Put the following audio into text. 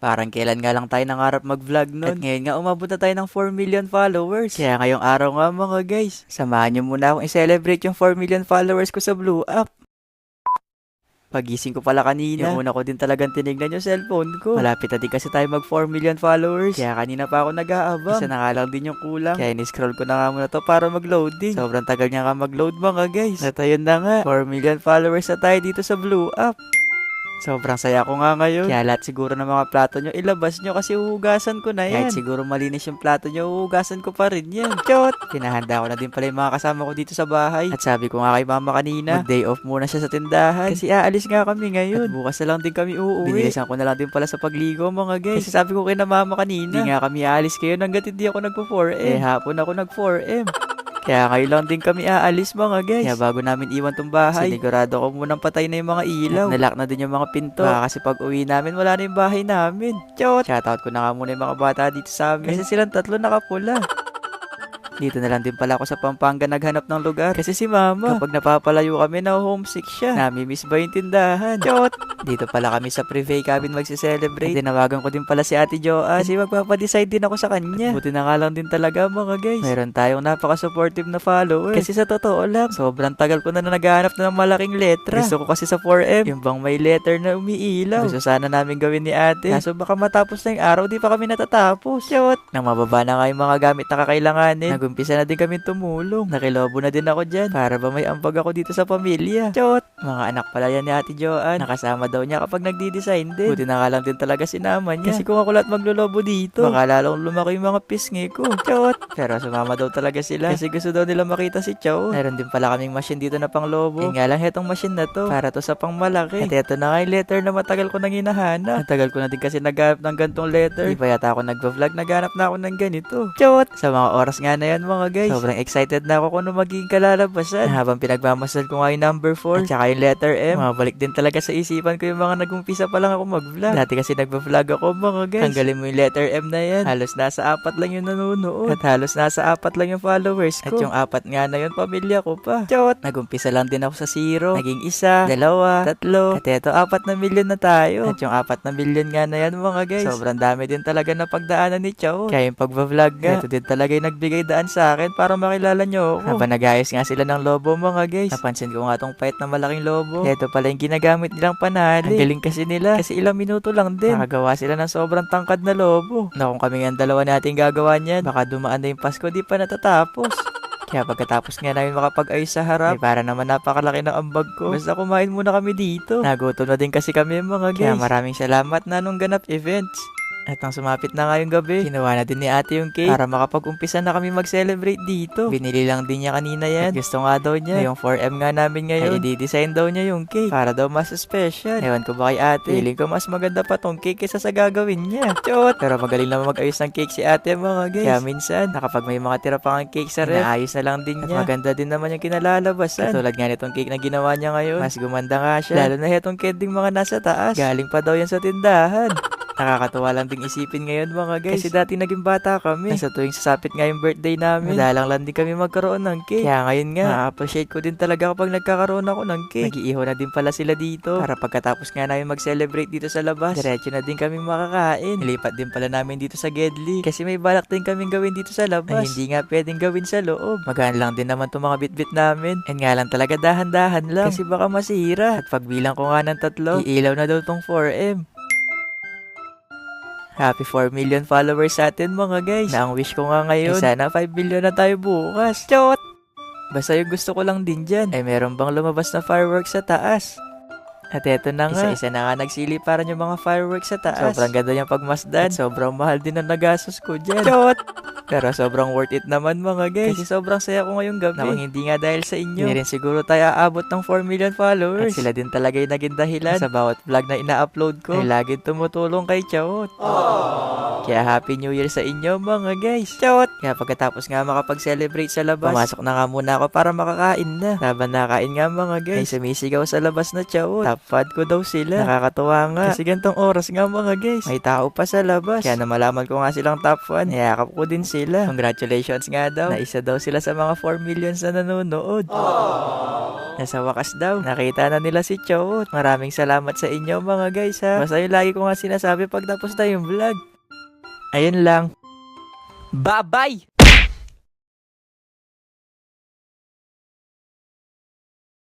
Parang kailan nga lang tayo nangarap mag-vlog nun. At ngayon nga umabot na tayo ng 4 million followers. Kaya ngayong araw nga mga guys, samahan nyo muna akong i-celebrate yung 4 million followers ko sa Blue App. Pagising ko pala kanina, yung una ko din talagang tinignan yung cellphone ko. Malapit na din kasi tayo mag 4 million followers. Kaya kanina pa ako nag-aabang. Isa na nga lang din yung kulang. Kaya ni-scroll ko na nga muna to para mag-loading. Sobrang tagal niya nga mag-load mga guys. At ayun na nga, 4 million followers na tayo dito sa Blue App. Sobrang saya ko nga ngayon. Kaya lahat siguro ng mga plato nyo, ilabas nyo kasi uhugasan ko na yan. Kahit siguro malinis yung plato nyo, uhugasan ko pa rin yan. Chot! Pinahanda ko na din pala yung mga kasama ko dito sa bahay. At sabi ko nga kay mama kanina, mag-day off muna siya sa tindahan. Kasi aalis nga kami ngayon. At bukas na lang din kami uuwi. Binilisan ko na lang din pala sa pagligo mga guys. Kasi sabi ko kay na mama kanina, hindi nga kami aalis kayo hanggat hindi ako nagpo-4M. Hapon ako nag-4M. Kaya ngayon lang din kami aalis mga guys. Kaya bago namin iwan tong bahay, sinigurado ko munang patay na yung mga ilaw. At nalock na din yung mga pinto. Kasi pag uwi namin, wala na yung bahay namin. Chot! Shoutout ko na nga muna yung mga bata dito sa amin. Kasi silang tatlo nakapula. Dito na lang din pala ako sa Pampanga naghanap ng lugar. Kasi si mama, kapag napapalayo kami na homesick siya. Nami-miss ba yung tindahan? Chot! Dito pala kami sa private cabin magse-celebrate. Tinawagan ko din pala si Ate Joanne. Kasi magpapadecide din ako sa kanya. Buti na nga lang din talaga mga guys. Meron tayong napaka-supportive na follower. Kasi sa totoo lang, sobrang tagal ko na naghahanap na ng malaking letra. Gusto ko kasi sa 4M, yung bang may letter na umiilaw. Gusto sana namin gawin ni ate. Kaso baka matapos na yung araw, di pa kami natatapos. Chot! Nang mababa na nga yung mga gamit na kakailanganin, nagumpisa na din kami tumulong. Nakilobo na din ako dyan. Para ba may ambag ako dito sa pamilya. Chot! Mga anak pala yan ni Ate Joanne. Nakasama daw niya kapag nagdi-design din. Buti na nga lang din talaga sinama niya. Kasi kung ako lahat maglolobo dito, baka lalong lumaki yung mga pisngi ko. Chot! Pero sumama daw talaga sila. Kasi gusto daw nila makita si Chow. Meron din pala kaming machine dito na pang lobo. Nga lang itong machine na to, para to sa pang malaki. At eto na nga yung letter na matagal ko nang hinahanap. Matagal ko na din kasi naghanap ng gantong letter. Di pa yata ako nagpa-vlog, naghanap na ako ng ganito. Chot! Sa mga oras nga na yan mga guys, sobrang excited na ako kung ano magiging kalalabasan. Habang pinagmamasal ko nga yung number 4 at saka yung letter M, mabalik din talaga sa isipan ko yung mga nag-umpisa pa lang ako mag-vlog. Dati kasi nagpa-vlog ako mga guys. Tanggalin mo yung letter M na yan, halos nasa 4 lang yung nanonood. At halos nasa 4 lang yung followers ko. At yung 4 nga na yun, pamilya ko pa. Chot! Nag-umpisa lang din ako sa 0, naging 1, 2, 3, at eto 4 na milyon na tayo. At yung 4 na milyon nga na yan mga guys, sobrang dami din talaga na pagdaanan ni Chow. Kaya yung pag-vlog nga, ito din talaga yung nagbigay daan sa akin para makilala nyo ako. Habang nag-ayos nga sila ng lobo mga guys, napansin ko nga tong fight na malaking lobo. Ito pala yung ginagamit nilang panali. Ang galing kasi nila, kasi ilang minuto lang din nakagawa sila ng sobrang tangkad na lobo. Na kung kami nga dalawa natin gagawa niyan, baka dumaan na yung Pasko, di pa natatapos. Kaya pagkatapos nga namin makapag-ayos sa harap, para naman napakalaki ng ambag ko. Basta kumain muna kami dito. Nagutom na din kasi kami mga guys. Kaya maraming salamat na nung ganap events. At nang sumapit na ngayong gabi, kinuha na din ni ate yung cake para makapag-umpisa na kami mag-celebrate dito. Binili lang din niya kanina yan. At gusto nga daw niya, yung 4M nga namin ngayon, ay i-design daw niya yung cake para daw mas special. Ewan ko ba kay ate, feeling ko mas maganda pa tong cake kaysa sa gagawin niya. Chot! Pero magaling naman mag-ayos ng cake si ate mga guys. Kaya minsan, nakapag may mga tira pang cake sa ref, naayos na lang din niya. At maganda din naman yung kinalalabasan. Katulad nga nitong cake na ginawa niya ngayon, mas gumanda nga siya. Lalo na itong kending mga nasa taas. Galing pa daw yan sa tindahan. Nakakatuwa lang ding isipin ngayon mga guys. Kasi dati naging bata kami. Sa tuwing sasapit nga yung birthday namin, madalang lang din kami magkaroon ng cake. Kaya ngayon nga, na-appreciate ko din talaga kapag nagkakaroon ako ng cake. Nag-iiho na din pala sila dito. Para pagkatapos nga namin mag-celebrate dito sa labas, diretso na din kami makakain. Nilipat din pala namin dito sa Gedli. Kasi may balak din kaming gawin dito sa labas. Ay hindi nga pwedeng gawin sa loob. Magaan lang din naman itong mga bitbit namin. And nga lang talaga dahan-dahan lang. Kasi baka masira. At pagbilang ko nga ng 3, iilaw na daw tong 4M. Happy 4 million followers sa atin mga guys. Na ang wish ko nga ngayon, sana 5 million na tayo bukas. Chot! Basta yung gusto ko lang din dyan, ay meron bang lumabas na fireworks sa taas? At eto na nga, isa-isa na nga nagsili para yung mga fireworks sa taas. Sobrang ganda yung pagmasdan. At sobrang mahal din ang nagastos ko dyan. Chot! Pero sobrang worth it naman mga guys. Kasi sobrang saya ko ngayong gabi. Nakang hindi nga dahil sa inyo. Hindi rin siguro tayo aabot ng 4 million followers. At sila din talaga yung naging dahilan sa bawat vlog na ina-upload ko. Ay laging tumutulong kay Chot. Kaya Happy New Year sa inyo mga guys. Chot! Kaya pagkatapos nga makapag-celebrate sa labas, pumasok na nga muna ako para makakain na. Habang nakain nga mga guys, ay sumisigaw sa labas na Chot. Top fan ko daw sila. Nakakatuwa nga. Kasi gantong oras nga mga guys, may tao pa sa labas. Kaya na malaman ko nga silang top fan, niyakap ko din sila. nila. Congratulations nga daw. Na isa daw sila sa mga 4 million na nanonood. Nasa wakas daw, nakita na nila si Chow. Maraming salamat sa inyo mga guys ha. Basta yung lagi ko nga sinasabi pag tapos na yung vlog. Ayun lang. Bye-bye!